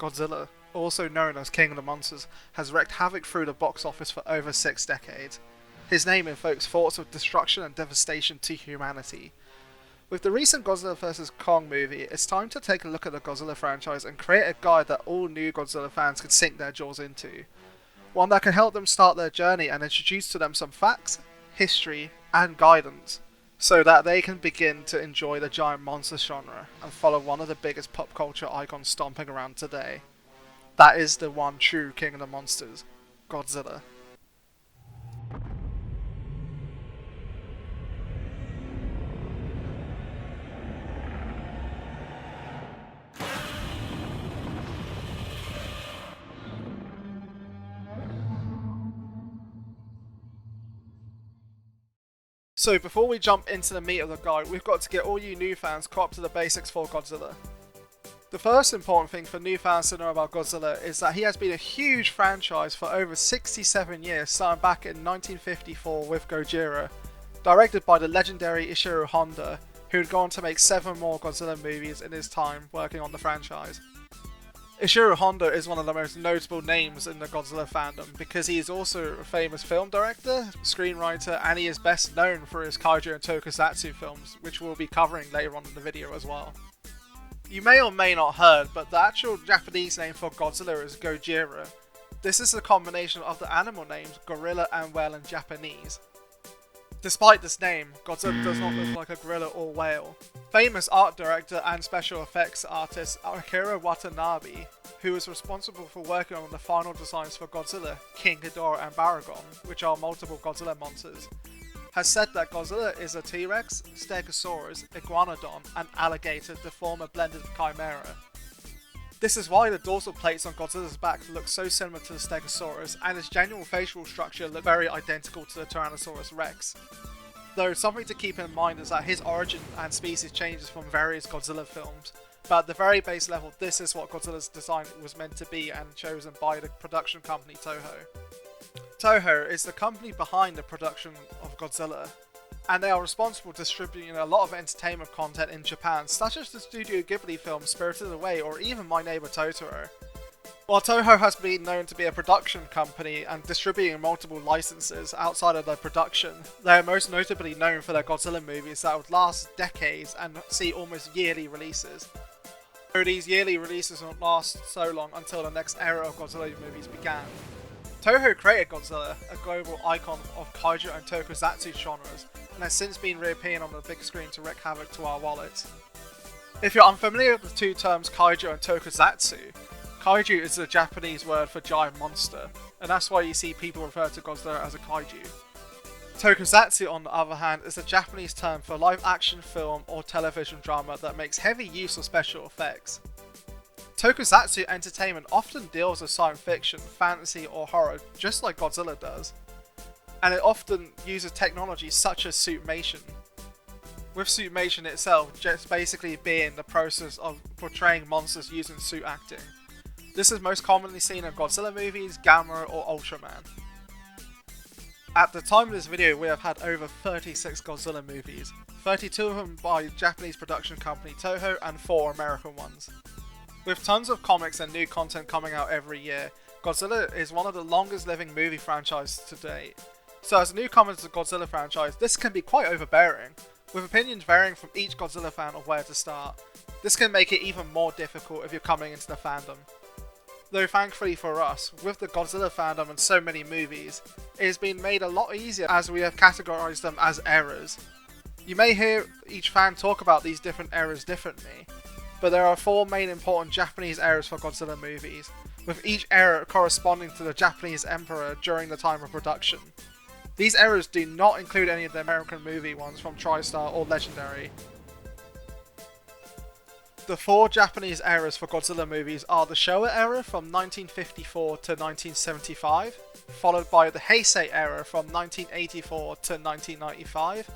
Godzilla, also known as King of the Monsters, has wreaked havoc through the box office for over 6 decades. His name invokes thoughts of destruction and devastation to humanity. With the recent Godzilla vs. Kong movie, it's time to take a look at the Godzilla franchise and create a guide that all new Godzilla fans can sink their jaws into. One that can help them start their journey and introduce to them some facts, history, and guidance, so that they can begin to enjoy the giant monster genre and follow one of the biggest pop culture icons stomping around today. That is the one true king of the monsters, Godzilla. So before we jump into the meat of the guide, we've got to get all you new fans caught up to the basics for Godzilla. The first important thing for new fans to know about Godzilla is that he has been a huge franchise for over 67 years, starting back in 1954 with Gojira, directed by the legendary Ishiro Honda, who would go on to make 7 more Godzilla movies in his time working on the franchise. Ishiro Honda is one of the most notable names in the Godzilla fandom because he is also a famous film director, screenwriter, and he is best known for his Kaiju and Tokusatsu films, which we'll be covering later on in the video as well. You may or may not heard, but the actual Japanese name for Godzilla is Gojira. This is a combination of the animal names gorilla and whale in Japanese. Despite this name, Godzilla does not look like a gorilla or whale. Famous art director and special effects artist Akira Watanabe, who was responsible for working on the final designs for Godzilla, King Ghidorah and Baragon, which are multiple Godzilla monsters, has said that Godzilla is a T-Rex, Stegosaurus, Iguanodon, and alligator to form a blended chimera. This is why the dorsal plates on Godzilla's back look so similar to the Stegosaurus, and his general facial structure look very identical to the Tyrannosaurus Rex. Though something to keep in mind is that his origin and species changes from various Godzilla films, but at the very base level this is what Godzilla's design was meant to be and chosen by the production company Toho. Toho is the company behind the production of Godzilla, and they are responsible for distributing a lot of entertainment content in Japan, such as the Studio Ghibli film Spirited Away or even My Neighbor Totoro. While Toho has been known to be a production company and distributing multiple licenses outside of their production, they are most notably known for their Godzilla movies that would last decades and see almost yearly releases. Though these yearly releases won't last so long until the next era of Godzilla movies began. Toho created Godzilla, a global icon of Kaiju and Tokusatsu genres, and has since been reappearing on the big screen to wreak havoc to our wallets. If you're unfamiliar with the two terms Kaiju and Tokusatsu, Kaiju is the Japanese word for giant monster, and that's why you see people refer to Godzilla as a Kaiju. Tokusatsu, on the other hand, is the Japanese term for live action film or television drama that makes heavy use of special effects. Tokusatsu entertainment often deals with science fiction, fantasy or horror, just like Godzilla does, and it often uses technology such as suitmation. With suitmation itself just basically being the process of portraying monsters using suit acting. This is most commonly seen in Godzilla movies, Gamera or Ultraman. At the time of this video we have had over 36 Godzilla movies, 32 of them by Japanese production company Toho and 4 American ones. With tons of comics and new content coming out every year, Godzilla is one of the longest living movie franchises to date. So as a newcomer to the Godzilla franchise, this can be quite overbearing, with opinions varying from each Godzilla fan of where to start. This can make it even more difficult if you're coming into the fandom. Though thankfully for us, with the Godzilla fandom and so many movies, it has been made a lot easier as we have categorized them as eras. You may hear each fan talk about these different eras differently, but there are 4 main important Japanese eras for Godzilla movies, with each era corresponding to the Japanese emperor during the time of production. These eras do not include any of the American movie ones from TriStar or Legendary. The 4 Japanese eras for Godzilla movies are the Showa era from 1954 to 1975, followed by the Heisei era from 1984 to 1995,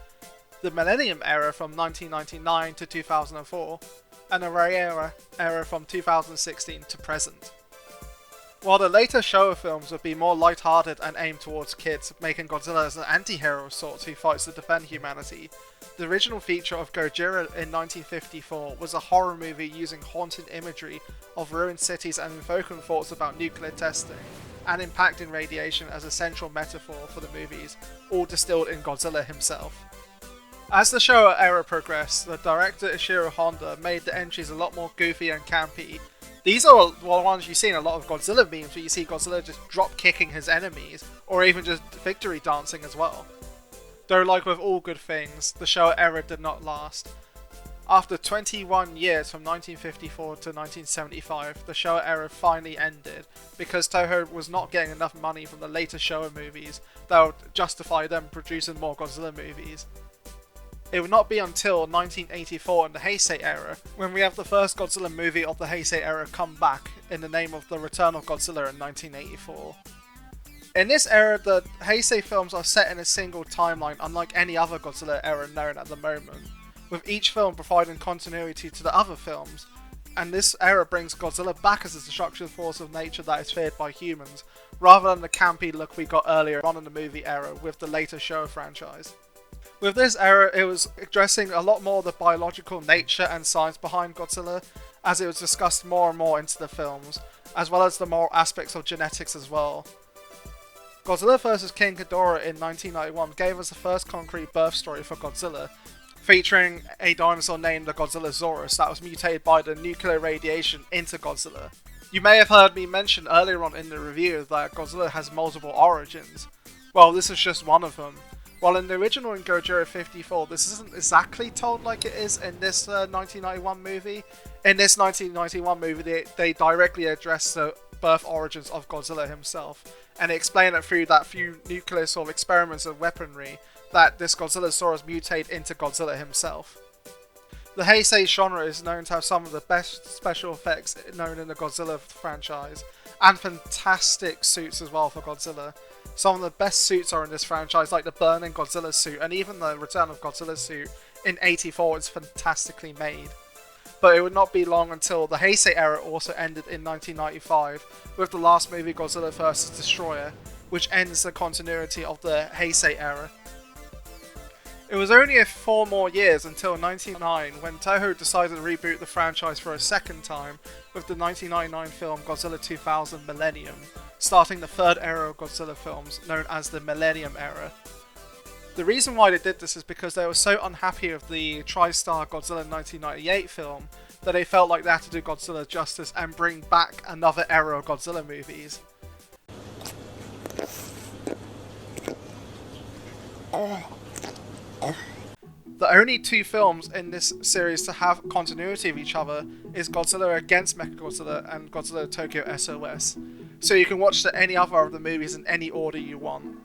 the Millennium era from 1999 to 2004, and the Ray era from 2016 to present. While the later Showa films would be more light-hearted and aimed towards kids, making Godzilla as an anti-hero of sorts who fights to defend humanity, the original feature of Gojira in 1954 was a horror movie using haunted imagery of ruined cities and invoking thoughts about nuclear testing, and impacting radiation as a central metaphor for the movies, all distilled in Godzilla himself. As the Showa era progressed, the director Ishiro Honda made the entries a lot more goofy and campy. These are the ones you see in a lot of Godzilla memes, where you see Godzilla just drop-kicking his enemies, or even just victory dancing as well. Though like with all good things, the Showa era did not last. After 21 years from 1954 to 1975, the Showa era finally ended, because Toho was not getting enough money from the later Showa movies that would justify them producing more Godzilla movies. It would not be until 1984 in the Heisei era, when we have the first Godzilla movie of the Heisei era come back in the name of The Return of Godzilla in 1984. In this era, the Heisei films are set in a single timeline unlike any other Godzilla era known at the moment, with each film providing continuity to the other films, and this era brings Godzilla back as a destructive force of nature that is feared by humans, rather than the campy look we got earlier on in the movie era with the later Showa franchise. With this era, it was addressing a lot more the biological nature and science behind Godzilla, as it was discussed more and more into the films, as well as the moral aspects of genetics as well. Godzilla vs. King Ghidorah in 1991 gave us the first concrete birth story for Godzilla, featuring a dinosaur named the Godzillasaurus that was mutated by the nuclear radiation into Godzilla. You may have heard me mention earlier on in the review that Godzilla has multiple origins. Well, this is just one of them. While in the original in Gojira 54, this isn't exactly told like it is in this 1991 movie. In this 1991 movie, they directly address the birth origins of Godzilla himself, and they explain it through that few nuclear sort of experiments and weaponry that this Godzillasaurus mutate into Godzilla himself. The Heisei genre is known to have some of the best special effects known in the Godzilla franchise, and fantastic suits as well for Godzilla. Some of the best suits are in this franchise, like the Burning Godzilla suit, and even the Return of Godzilla suit in 84 is fantastically made. But it would not be long until the Heisei era also ended in 1995, with the last movie Godzilla vs. Destroyer, which ends the continuity of the Heisei era. It was only 4 more years until 1999 when Toho decided to reboot the franchise for a second time with the 1999 film Godzilla 2000 Millennium, starting the third era of Godzilla films, known as the Millennium Era. The reason why they did this is because they were so unhappy with the TriStar Godzilla 1998 film that they felt like they had to do Godzilla justice and bring back another era of Godzilla movies. The only 2 films in this series to have continuity of each other is Godzilla Against Mechagodzilla and Godzilla Tokyo SOS, so you can watch any other of the movies in any order you want.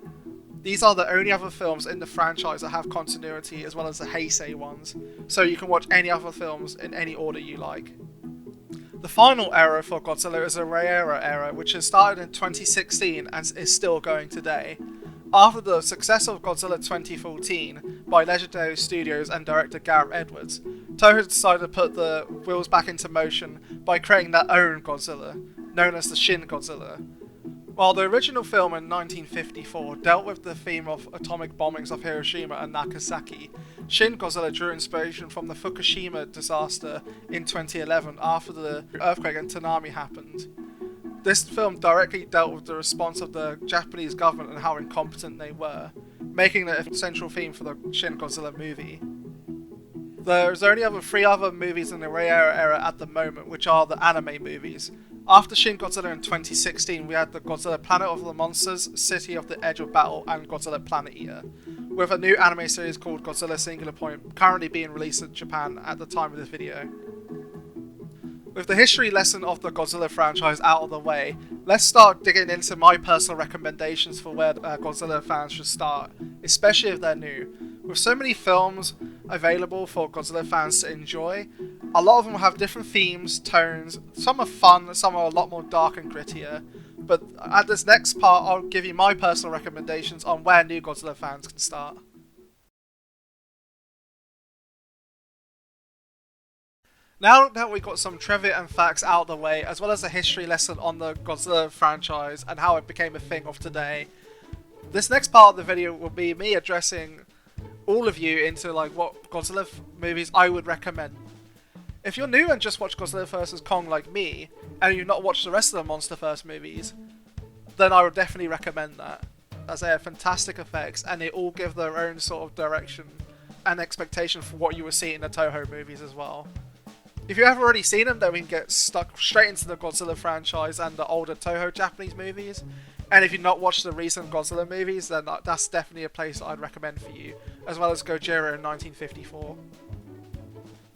These are the only other films in the franchise that have continuity, as well as the Heisei ones, so you can watch any other films in any order you like. The final era for Godzilla is the Reiera era, which has started in 2016 and is still going today. After the success of Godzilla 2014 by Legendary Studios and director Gareth Edwards, Toho decided to put the wheels back into motion by creating their own Godzilla, known as the Shin Godzilla. While the original film in 1954 dealt with the theme of atomic bombings of Hiroshima and Nagasaki, Shin Godzilla drew inspiration from the Fukushima disaster in 2011 after the earthquake and tsunami happened. This film directly dealt with the response of the Japanese government and how incompetent they were, making it a central theme for the Shin Godzilla movie. There's only 3 other movies in the Reiera era at the moment, which are the anime movies. After Shin Godzilla in 2016, we had the Godzilla Planet of the Monsters, City of the Edge of Battle, and Godzilla Planet Eater, with a new anime series called Godzilla Singular Point currently being released in Japan at the time of this video. With the history lesson of the Godzilla franchise out of the way, let's start digging into my personal recommendations for where Godzilla fans should start, especially if they're new. With so many films available for Godzilla fans to enjoy, a lot of them have different themes, tones, some are fun, some are a lot more dark and grittier, but at this next part I'll give you my personal recommendations on where new Godzilla fans can start. Now that we've got some trivia and facts out of the way, as well as a history lesson on the Godzilla franchise and how it became a thing of today, this next part of the video will be me addressing all of you into like what Godzilla movies I would recommend. If you're new and just watched Godzilla vs. Kong like me, and you've not watched the rest of the MonsterVerse movies, then I would definitely recommend that, as they have fantastic effects and they all give their own sort of direction and expectation for what you will see in the Toho movies as well. If you have already seen them, then we can get stuck straight into the Godzilla franchise and the older Toho Japanese movies. And if you've not watched the recent Godzilla movies, then that's definitely a place that I'd recommend for you, as well as Gojira in 1954.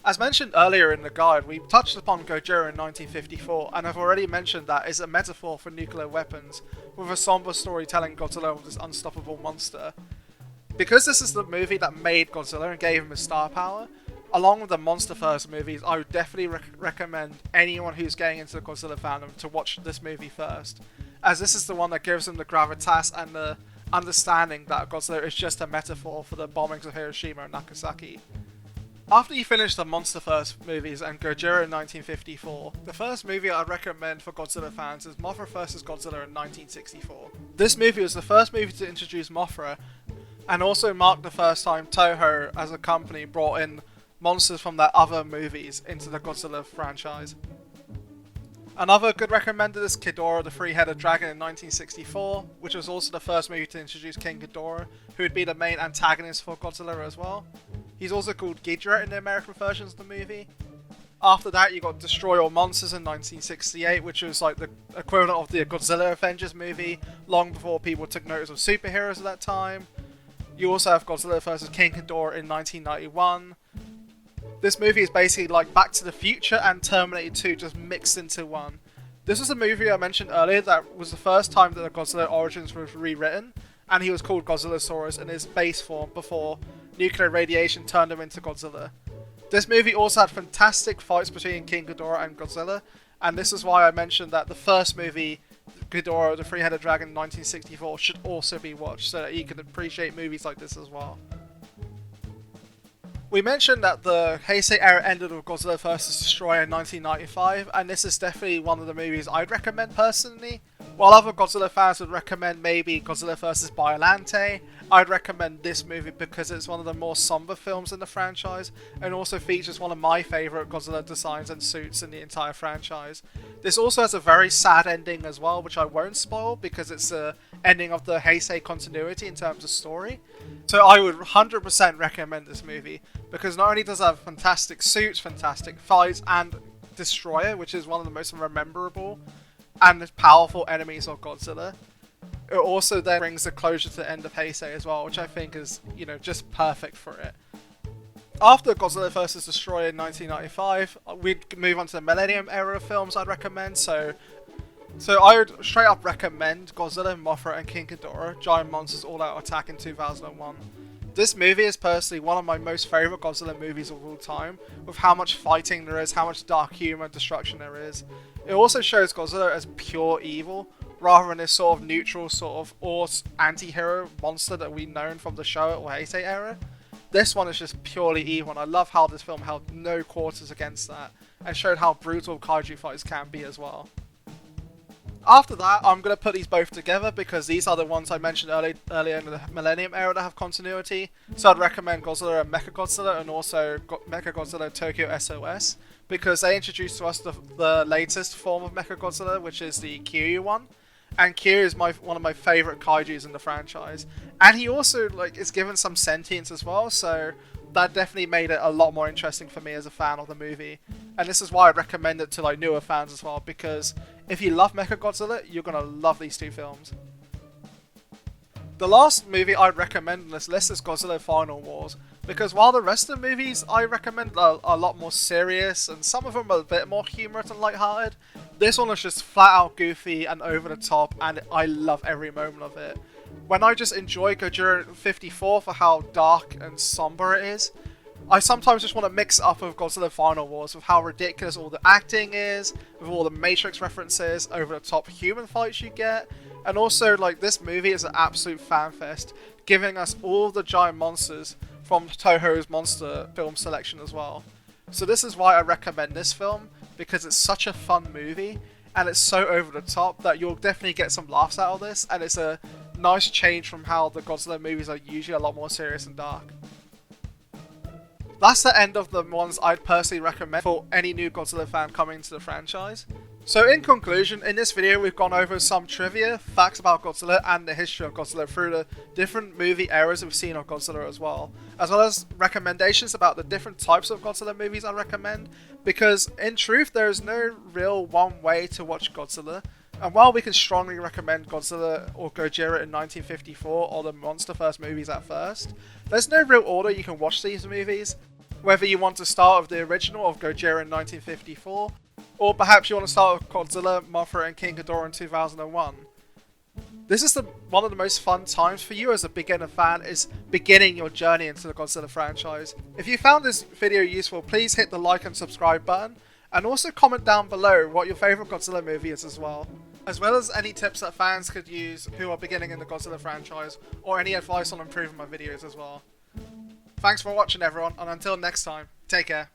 As mentioned earlier in the guide, we touched upon Gojira in 1954, and I've already mentioned that it's a metaphor for nuclear weapons, with a somber story telling Godzilla of this unstoppable monster. Because this is the movie that made Godzilla and gave him his star power, along with the MonsterVerse movies, I would definitely recommend anyone who's getting into the Godzilla fandom to watch this movie first, as this is the one that gives them the gravitas and the understanding that Godzilla is just a metaphor for the bombings of Hiroshima and Nagasaki. After you finish the MonsterVerse movies and Gojira in 1954, the first movie I'd recommend for Godzilla fans is Mothra vs. Godzilla in 1964. This movie was the first movie to introduce Mothra, and also marked the first time Toho as a company brought in monsters from their other movies into the Godzilla franchise. Another good recommender is Ghidorah the Three-Headed Dragon in 1964, which was also the first movie to introduce King Ghidorah, who would be the main antagonist for Godzilla as well. He's also called Ghidorah in the American versions of the movie. After that, you got Destroy All Monsters in 1968, which was like the equivalent of the Godzilla Avengers movie, long before people took notice of superheroes at that time. You also have Godzilla vs. King Ghidorah in 1991. This movie is basically like Back to the Future and Terminator 2 just mixed into one. This was a movie I mentioned earlier that was the first time that the Godzilla origins was rewritten, and he was called Godzillasaurus in his base form before nuclear radiation turned him into Godzilla. This movie also had fantastic fights between King Ghidorah and Godzilla, and this is why I mentioned that the first movie, Ghidorah the Three-Headed Dragon in 1964, should also be watched so that you can appreciate movies like this as well. We mentioned that the Heisei era ended with Godzilla vs. Destroyer in 1995, and this is definitely one of the movies I'd recommend personally. While other Godzilla fans would recommend maybe Godzilla vs. Biollante, I'd recommend this movie because it's one of the more somber films in the franchise, and also features one of my favourite Godzilla designs and suits in the entire franchise. This also has a very sad ending as well, which I won't spoil because it's the ending of the Heisei continuity in terms of story. So I would 100% recommend this movie, because not only does it have fantastic suits, fantastic fights, and Destroyer, which is one of the most memorable and powerful enemies of Godzilla, it also then brings the closure to the end of Heisei as well, which I think is, just perfect for it. After Godzilla vs. Destroyer in 1995, we'd move on to the Millennium era films I'd recommend, so I would straight up recommend Godzilla, Mothra, and King Ghidorah, Giant Monsters All-Out Attack in 2001. This movie is personally one of my most favourite Godzilla movies of all time, with how much fighting there is, how much dark humour and destruction there is. It also shows Godzilla as pure evil, rather than this sort of neutral, sort of anti-hero monster that we've known from the Showa or Heisei era. This one is just purely evil, and I love how this film held no quarters against that, and showed how brutal kaiju fights can be as well. After that, I'm going to put these both together because these are the ones I mentioned earlier in the Millennium era that have continuity. So I'd recommend Godzilla and Mechagodzilla, and also Mechagodzilla Tokyo SOS, because they introduced to us the latest form of Mechagodzilla, which is the Kiryu one. And Kiryu is one of my favourite kaijus in the franchise. And he also is given some sentience as well, so that definitely made it a lot more interesting for me as a fan of the movie. And this is why I recommend it to newer fans as well, because if you love Mechagodzilla, you're going to love these two films. The last movie I'd recommend on this list is Godzilla Final Wars, because while the rest of the movies I recommend are a lot more serious, and some of them are a bit more humorous and lighthearted, this one is just flat out goofy and over the top, and I love every moment of it. When I just enjoy Gojira 54 for how dark and somber it is, I sometimes just want to mix it up with Godzilla Final Wars with how ridiculous all the acting is, with all the Matrix references, over the top human fights you get, and also this movie is an absolute fanfest, giving us all the giant monsters from Toho's monster film selection as well. So this is why I recommend this film, because it's such a fun movie and it's so over the top that you'll definitely get some laughs out of this, and it's a nice change from how the Godzilla movies are usually a lot more serious and dark. That's the end of the ones I'd personally recommend for any new Godzilla fan coming into the franchise. So in conclusion, in this video we've gone over some trivia, facts about Godzilla and the history of Godzilla through the different movie eras we've seen of Godzilla as well as recommendations about the different types of Godzilla movies I recommend, because in truth there is no real one way to watch Godzilla. And while we can strongly recommend Godzilla or Gojira in 1954 or the Monsterverse movies at first, there's no real order you can watch these movies, whether you want to start with the original of Gojira in 1954, or perhaps you want to start with Godzilla, Mothra and King Ghidorah in 2001. This is one of the most fun times for you as a beginner fan, is beginning your journey into the Godzilla franchise. If you found this video useful, please hit the like and subscribe button, and also comment down below what your favourite Godzilla movie is as well as any tips that fans could use who are beginning in the Godzilla franchise, or any advice on improving my videos as well. Thanks for watching everyone, and until next time, take care.